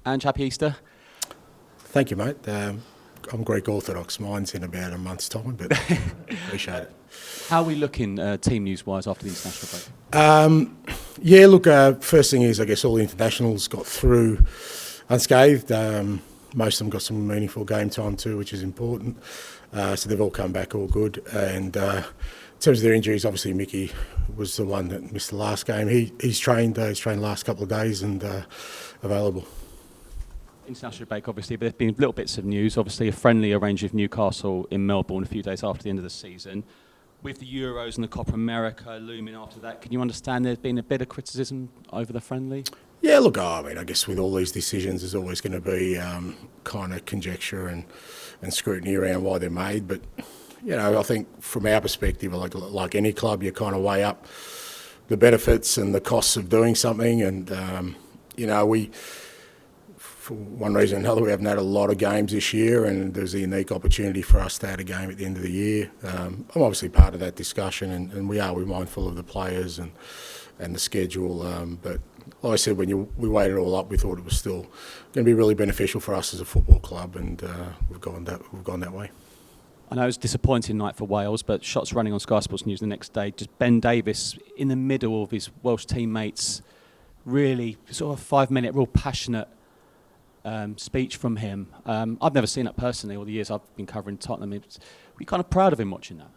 Ange, happy Easter. Thank you, mate. I'm Greek Orthodox. Mine's in about a month's time, but appreciate it. How are we looking team news-wise after the international break? First thing is, I guess all the internationals got through unscathed. Most of them got some meaningful game time too, which is important. So they've all come back all good. And in terms of their injuries, obviously Mickey was the one that missed the last game. He's trained the last couple of days and available. International break, obviously, but there's been little bits of news. Obviously, a friendly arranged with Newcastle in Melbourne a few days after the end of the season. With the Euros and the Copa America looming after that, can you understand there's been a bit of criticism over the friendly? Yeah, look, I guess with all these decisions, there's always going to be kind of conjecture and scrutiny around why they're made. But, I think from our perspective, like any club, you kind of weigh up the benefits and the costs of doing something. And, for one reason or another, we haven't had a lot of games this year, and there's a unique opportunity for us to add a game at the end of the year. I'm obviously part of that discussion, and we're mindful of the players and the schedule. But like I said, when we weighed it all up, we thought it was still going to be really beneficial for us as a football club, and we've gone that way. I know it was a disappointing night for Wales, but shots running on Sky Sports News the next day. Just Ben Davies in the middle of his Welsh teammates, really sort of 5-minute, real passionate speech from him. I've never seen that personally all the years I've been covering Tottenham. We're kind of proud of him watching that.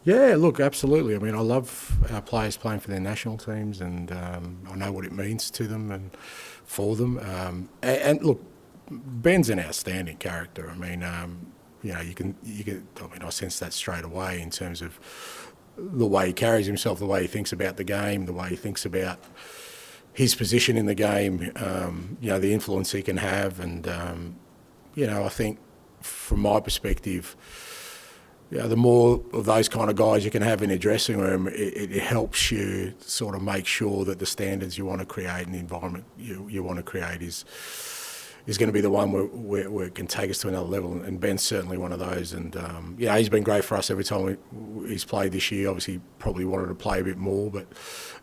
Yeah, look, absolutely. I mean, I love our players playing for their national teams, and I know what it means to them and for them. And look, Ben's an outstanding character. I mean, you can. I mean, I sense that straight away in terms of the way he carries himself, the way he thinks about the game, the way he thinks about his position in the game, the influence he can have. And, I think from my perspective, the more of those kind of guys you can have in a dressing room, it helps you sort of make sure that the standards you want to create and the environment you want to create is going to be the one where it can take us to another level. And Ben's certainly one of those. And, he's been great for us every time he's played this year. Obviously, probably wanted to play a bit more, but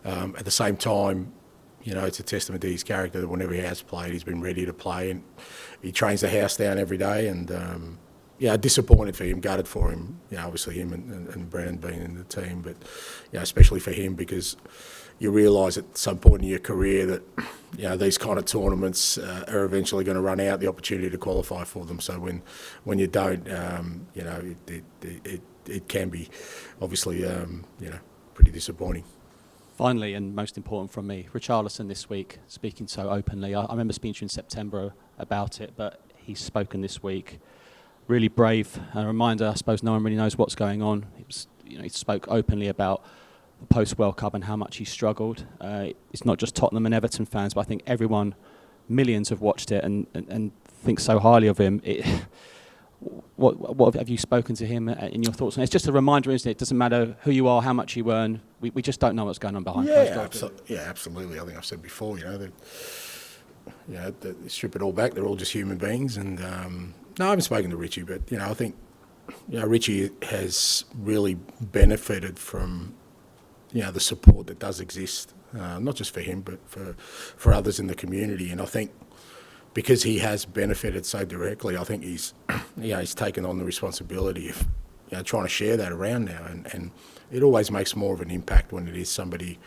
at the same time, it's a testament to his character that whenever he has played, he's been ready to play, and he trains the house down every day. And disappointed for him, gutted for him. Obviously him and Brennan being in the team, but especially for him, because you realise at some point in your career that these kind of tournaments are eventually going to run out, the opportunity to qualify for them. So when you don't, it can be obviously pretty disappointing. Finally, and most important from me, Richarlison this week speaking so openly. I remember speaking to you in September about it, but he's spoken this week. Really brave. A reminder, I suppose no one really knows what's going on. He spoke openly about the post-World Cup and how much he struggled. It's not just Tottenham and Everton fans, but I think millions have watched it and think so highly of him. What have you spoken to him in your thoughts? And it's just a reminder, isn't it? It doesn't matter who you are, how much you earn. We just don't know what's going on behind closed doors. Absolutely. I think I've said before, strip it all back. They're all just human beings. And no, I haven't spoken to Richie, but I think Richie has really benefited from the support that does exist, not just for him, but for others in the community. And I think because he has benefited so directly, I think he's taken on the responsibility of trying to share that around now, and it always makes more of an impact when it is somebody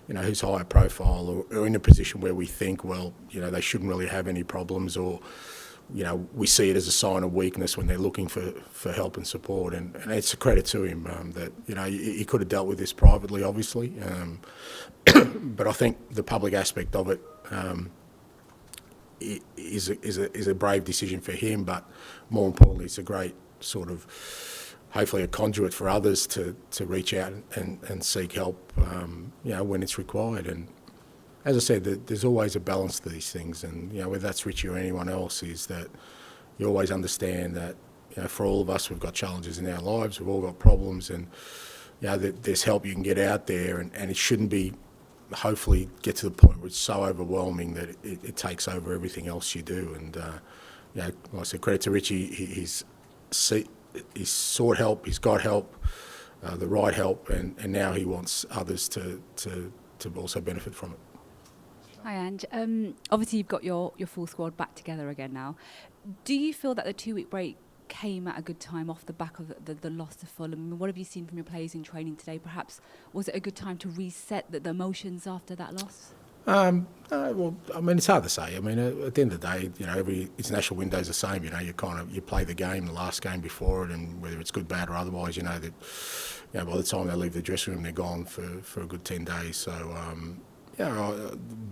who's higher profile or in a position where we think, they shouldn't really have any problems, or we see it as a sign of weakness when they're looking for help and support, and it's a credit to him that he could have dealt with this privately, obviously, but I think the public aspect of it is a brave decision for him, but more importantly, it's a great sort of, hopefully, a conduit for others to reach out and seek help, when it's required. And as I said, there's always a balance to these things, and whether that's Richie or anyone else, is that you always understand that for all of us, we've got challenges in our lives, we've all got problems, and there's help you can get out there, and it shouldn't be. Hopefully get to the point where it's so overwhelming that it takes over everything else you do. And like I said, credit to Richie, he's sought help, he's got help, the right help, and now he wants others to also benefit from it. Hi, Ange. Obviously, you've got your full squad back together again now. Do you feel that the 2-week break came at a good time off the back of the loss to Fulham? What have you seen from your players in training today? Perhaps was it a good time to reset the emotions after that loss? Well, I mean, it's hard to say. I mean, at the end of the day, every international window is the same. You play the game, the last game before it, and whether it's good, bad, or otherwise, that by the time they leave the dressing room, they're gone for a good 10 days. So,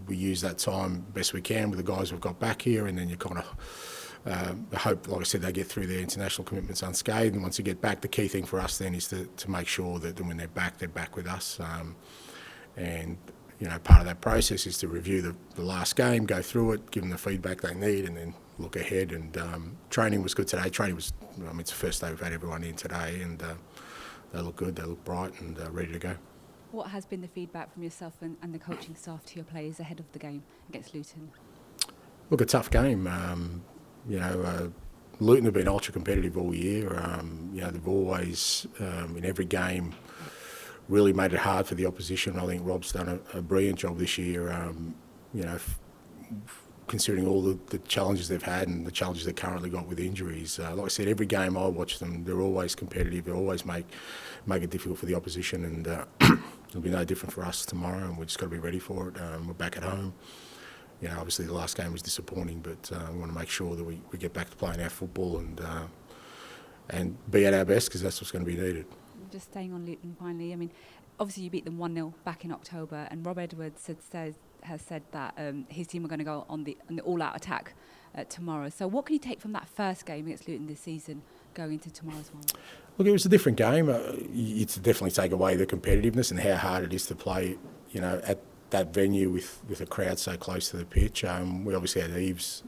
we use that time best we can with the guys we've got back here, and then you kind of hope, like I said, they get through their international commitments unscathed. And once you get back, the key thing for us then is to make sure that when they're back with us. And part of that process is to review the last game, go through it, give them the feedback they need, and then look ahead. And training was good today. Training was, it's the first day we've had everyone in today, and they look good, they look bright and ready to go. What has been the feedback from yourself and the coaching staff to your players ahead of the game against Luton? Look, a tough game. Luton have been ultra competitive all year. They've always, in every game, really made it hard for the opposition. I think Rob's done a brilliant job this year, considering all the challenges they've had and the challenges they've currently got with injuries. Like I said, every game I watch them, they're always competitive. They always make it difficult for the opposition, and it'll be no different for us tomorrow, and we've just got to be ready for it. We're back at home. Obviously the last game was disappointing, but we want to make sure that we get back to playing our football and be at our best, because that's what's going to be needed. Just staying on Luton finally, I mean, obviously you beat them 1-0 back in October, and Rob Edwards has said that his team are going to go on the all-out attack tomorrow. So what can you take from that first game against Luton this season going into tomorrow's one? Look, it was a different game. You definitely take away the competitiveness and how hard it is to play, at that venue with a crowd so close to the pitch. We obviously had Eves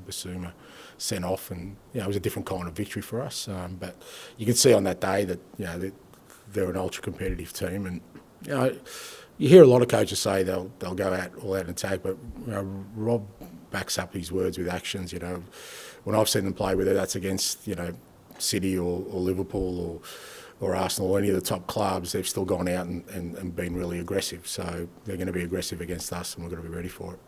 Basuma sent off, and it was a different kind of victory for us. But you could see on that day that they're an ultra competitive team, and you hear a lot of coaches say they'll go out all out and attack, but Rob backs up his words with actions. When I've seen them play, whether that's against City or Liverpool or Arsenal or any of the top clubs, they've still gone out and been really aggressive. So they're going to be aggressive against us, and we're going to be ready for it.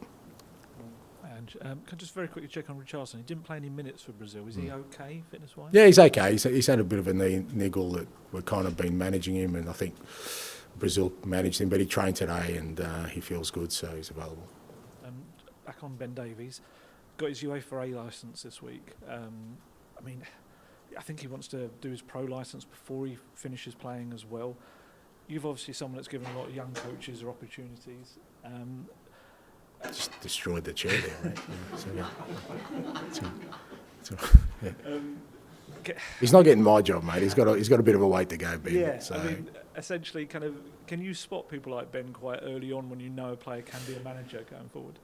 Can I just very quickly check on Richarlison? He didn't play any minutes for Brazil. Is he okay, fitness-wise? Yeah, he's okay. He's had a bit of a niggle that we've kind of been managing him, and I think Brazil managed him, but he trained today and he feels good, so he's available. Back on Ben Davies, got his UEFA A licence this week. I think he wants to do his pro licence before he finishes playing as well. You've obviously someone that's given a lot of young coaches opportunities. Just destroyed the chair there, mate. He's not getting my job, mate. He's got a bit of a way to go, Ben. Yeah, so. Essentially, can you spot people like Ben quite early on when you know a player can be a manager going forward?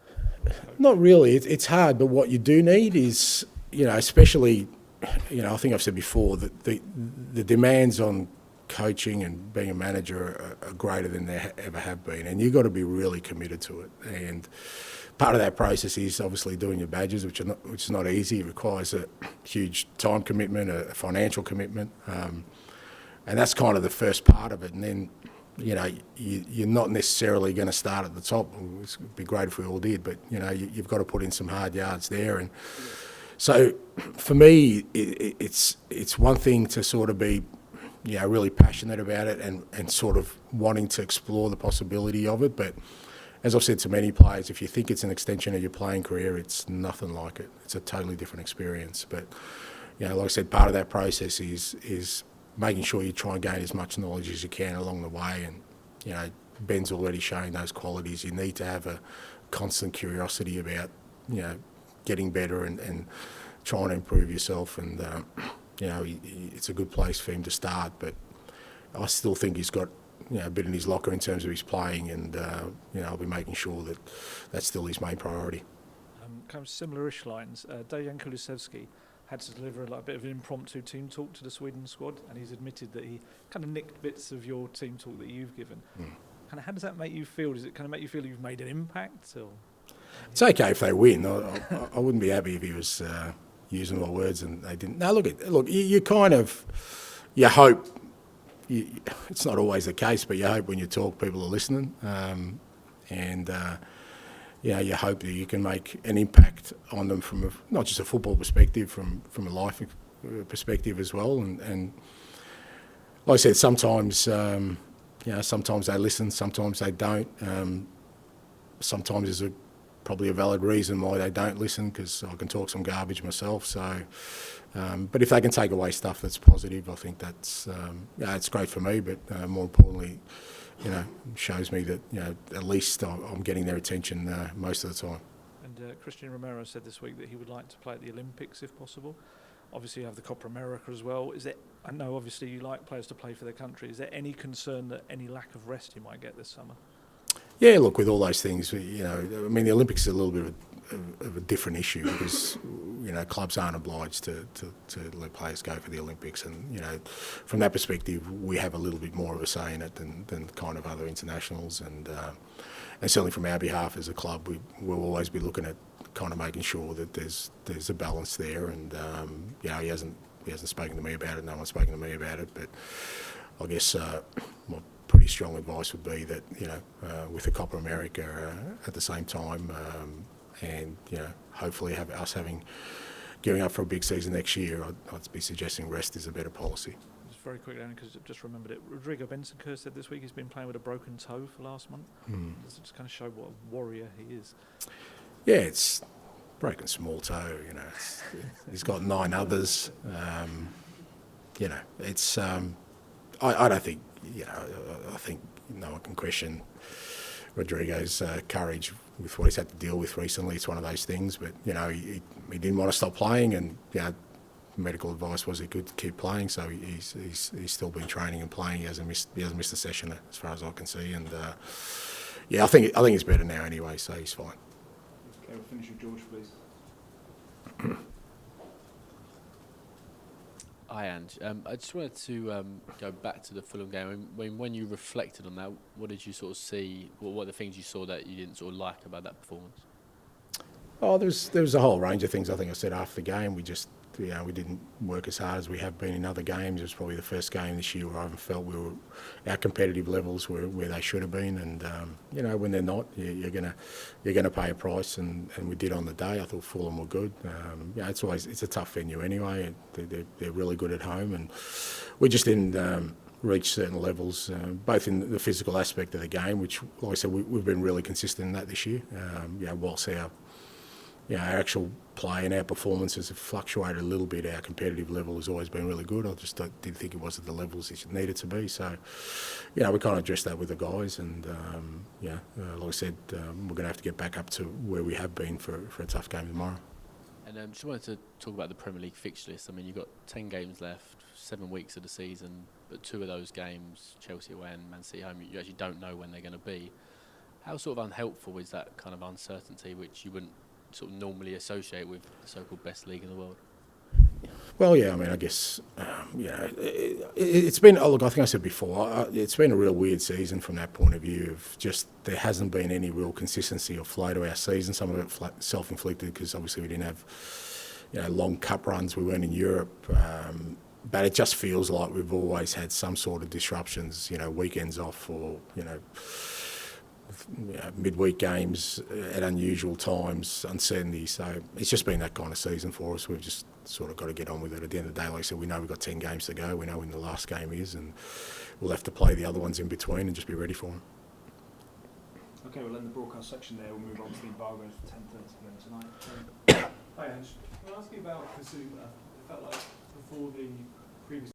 Not really. It's hard, but what you do need is, especially, I think I've said before that the demands on coaching and being a manager are greater than they ever have been, and you've got to be really committed to it. And part of that process is obviously doing your badges, which is not easy. It requires a huge time commitment, a financial commitment, and that's kind of the first part of it. And then you're not necessarily going to start at the top. It would be great if we all did, but you've got to put in some hard yards there. And so for me, it's one thing to sort of be really passionate about it and sort of wanting to explore the possibility of it. But as I've said to many players, if you think it's an extension of your playing career, it's nothing like it. It's a totally different experience. But, like I said, part of that process is making sure you try and gain as much knowledge as you can along the way. And, Ben's already showing those qualities. You need to have a constant curiosity about, getting better and trying to improve yourself. And, it's a good place for him to start, but I still think he's got a bit in his locker in terms of his playing, and I'll be making sure that that's still his main priority. Kind of similar-ish lines. Dejan Kulusevski had to deliver a bit of an impromptu team talk to the Sweden squad, and he's admitted that he kind of nicked bits of your team talk that you've given. Kind of, how does that make you feel? Does it kind of make you feel you've made an impact? Or? It's okay if they win. I wouldn't be happy if he was using my words and they didn't. No, look. You kind of, you hope. It's not always the case, but you hope when you talk, people are listening. And you hope that you can make an impact on them from not just a football perspective, from a life perspective as well. And like I said, sometimes sometimes they listen, sometimes they don't. Sometimes there's probably a valid reason why they don't listen, because I can talk some garbage myself. So, but if they can take away stuff that's positive, I think that's it's great for me. But more importantly, shows me that at least I'm getting their attention most of the time. And Christian Romero said this week that he would like to play at the Olympics if possible. Obviously, you have the Copa America as well. I know obviously you like players to play for their country. Is there any concern that any lack of rest you might get this summer? Yeah, look, with all those things, the Olympics is a little bit of a different issue, because clubs aren't obliged to let players go for the Olympics, and from that perspective, we have a little bit more of a say in it than kind of other internationals, and certainly from our behalf as a club, we'll always be looking at kind of making sure that there's a balance there, and he hasn't spoken to me about it. No one's spoken to me about it, but I guess my pretty strong advice would be that with the Copa America at the same time, and hopefully gearing up for a big season next year, I'd be suggesting rest is a better policy. Just very quickly, because I just remembered it. Rodrigo Bentancur said this week he's been playing with a broken toe for last month. Does it just kind of show what a warrior he is? Yeah, it's broken small toe. He's got 9 others. It's. I don't think. I think no one can question Rodrigo's courage with what he's had to deal with recently. It's one of those things, but he didn't want to stop playing, and medical advice was he could keep playing, so he's still been training and playing. He hasn't missed a session as far as I can see, and I think he's better now anyway, so he's fine. Okay, we'll finish with George, please. Hi, Ange. I just wanted to go back to the Fulham game. When you reflected on that, what did you sort of see? What are the things you saw that you didn't sort of like about that performance? Oh, there was a whole range of things. I think I said after the game, we just we didn't work as hard as we have been in other games. It was probably the first game this year where I haven't felt our competitive levels were where they should have been. And when they're not, you're gonna pay a price. And we did on the day. I thought Fulham were good. It's a tough venue anyway. They're really good at home, and we just didn't reach certain levels, both in the physical aspect of the game, which, like I said, we've been really consistent in that this year. Whilst our actual play and our performances have fluctuated a little bit, our competitive level has always been really good. I just didn't think it was at the levels it needed to be. So, we kind of addressed that with the guys, and like I said, we're going to have to get back up to where we have been for a tough game tomorrow. And just wanted to talk about the Premier League fixture list. I mean, you've got 10 games left, 7 weeks of the season, but 2 of those games, Chelsea away and Man City home, you actually don't know when they're going to be. How sort of unhelpful is that kind of uncertainty, which you wouldn't sort of normally associate with the so-called best league in the world? Well, yeah, I mean, I guess, it's been, look, I think I said before, it's been a real weird season from that point of view of just there hasn't been any real consistency or flow to our season. Some of it self-inflicted because obviously we didn't have, long cup runs. We weren't in Europe. But it just feels like we've always had some sort of disruptions, weekends off or, midweek games at unusual times, uncertainty. So it's just been that kind of season for us. We've just sort of got to get on with it. At the end of the day, like I said, we know we've got 10 games to go. We know when the last game is, and we'll have to play the other ones in between and just be ready for them. Okay, we'll end the broadcast section there. We'll move on to the embargoes for 10:30 tonight. Hi, Ange. Can I ask you about Kasuba? It felt like before the previous